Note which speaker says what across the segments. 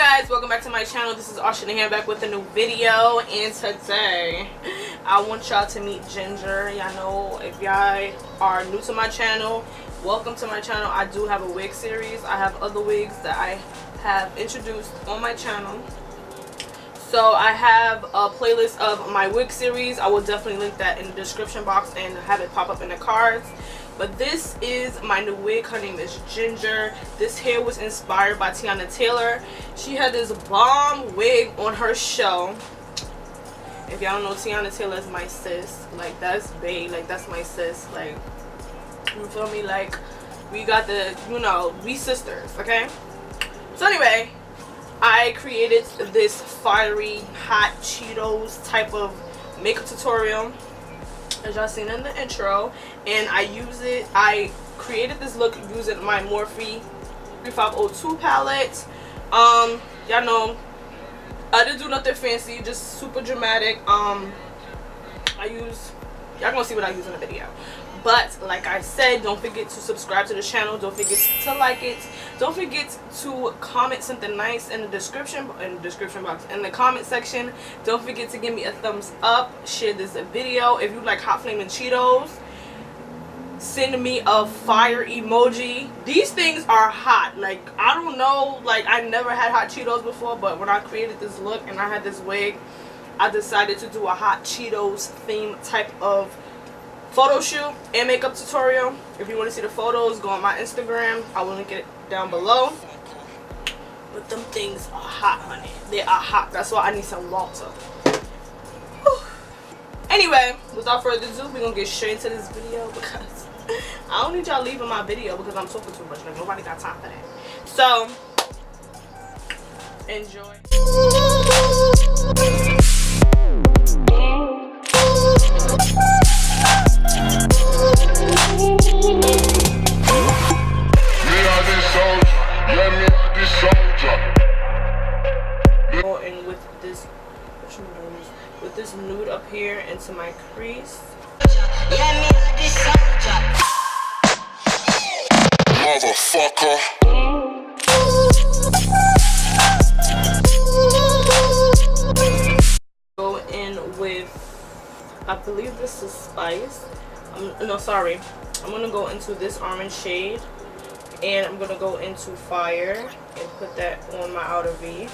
Speaker 1: guys, welcome back to my channel. This is Amerzy back with a new video, and today I want y'all to meet Ginger. Y'all know, if y'all are new to my channel, welcome to my channel. I do have a wig series. I have other wigs that I have introduced on my channel. So I have a playlist of my wig series. I will definitely link that in the description box and have it pop up in the cards. But this is my new wig. Her name is Ginger. This hair was inspired by Teyana Taylor. She had this bomb wig on her show. If y'all don't know, Teyana Taylor is my sis. Like, that's bae. Like, that's my sis. Like, you feel me? Like, we got the, you know, we sisters, okay? So anyway, I created this fiery hot Cheetos type of makeup tutorial, as y'all seen in the intro, and I created this look using my Morphe 3502 palette. Y'all know I didn't do nothing fancy, just super dramatic. Y'all gonna see what I use in the video. But like I said, don't forget to subscribe to the channel, don't forget to like it, don't forget to comment something nice in the description box, in the comment section. Don't forget to give me a thumbs up, share this video. If you like hot flaming Cheetos, send me a fire emoji. These things are hot. Like, I don't know, like, I never had hot Cheetos before, but when I created this look and I had this wig, I decided to do a hot Cheetos theme type of photo shoot and makeup tutorial. If you want to see the photos, go on my Instagram. I will link it down below. But them things are hot, honey. They are hot. That's why I need some water. Whew. Anyway, without further ado, we're gonna get straight into this video because I don't need y'all leaving my video because I'm talking too much. Like, nobody got time for that. So enjoy. Go in with this nude up here into my crease.
Speaker 2: Motherfucker.
Speaker 1: Go in with, I believe this is Spice. No, sorry. I'm gonna go into this orange shade, and I'm gonna go into Fire and put that on my outer V.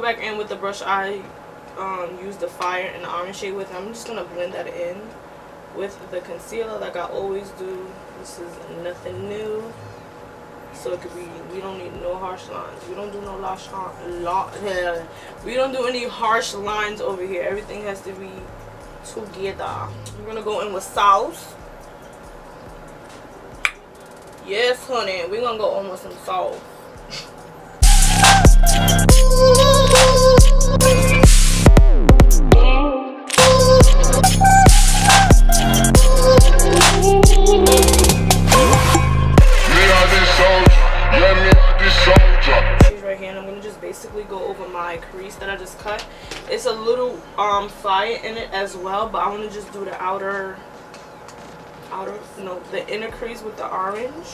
Speaker 1: Back in with the brush I used the Fire and the orange shade with. I'm just gonna blend that in with the concealer like I always do. This is nothing new, so it could be, we don't need no harsh lines. We don't do no we don't do any harsh lines over here. Everything has to be together. We're gonna go in with Sauce. Yes, honey, we're gonna go in with some Sauce. Right here, and I'm gonna just basically go over my crease that I just cut. It's a little fire in it as well, but I want to just do the the inner crease with the orange.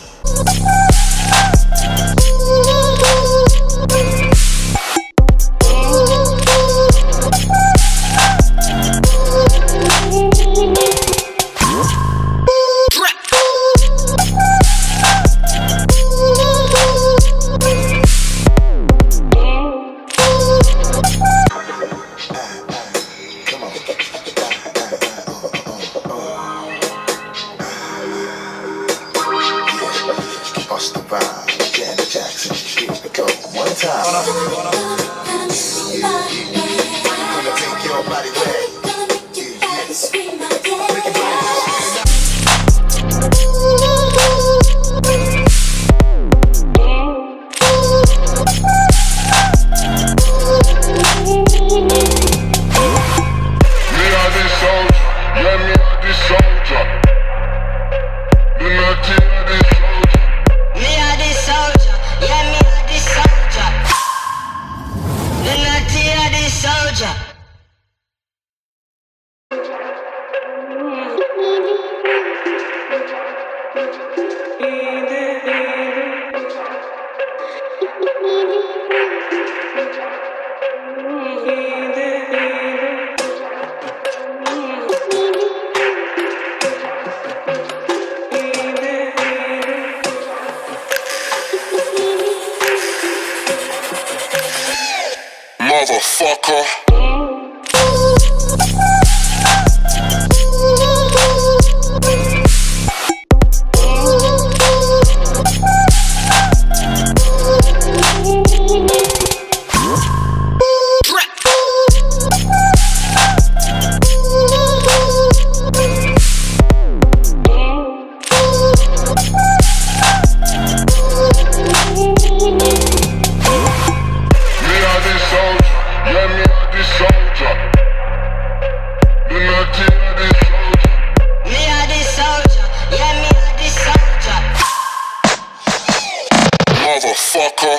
Speaker 2: Motherfucker. Motherfucker.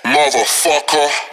Speaker 2: Motherfucker.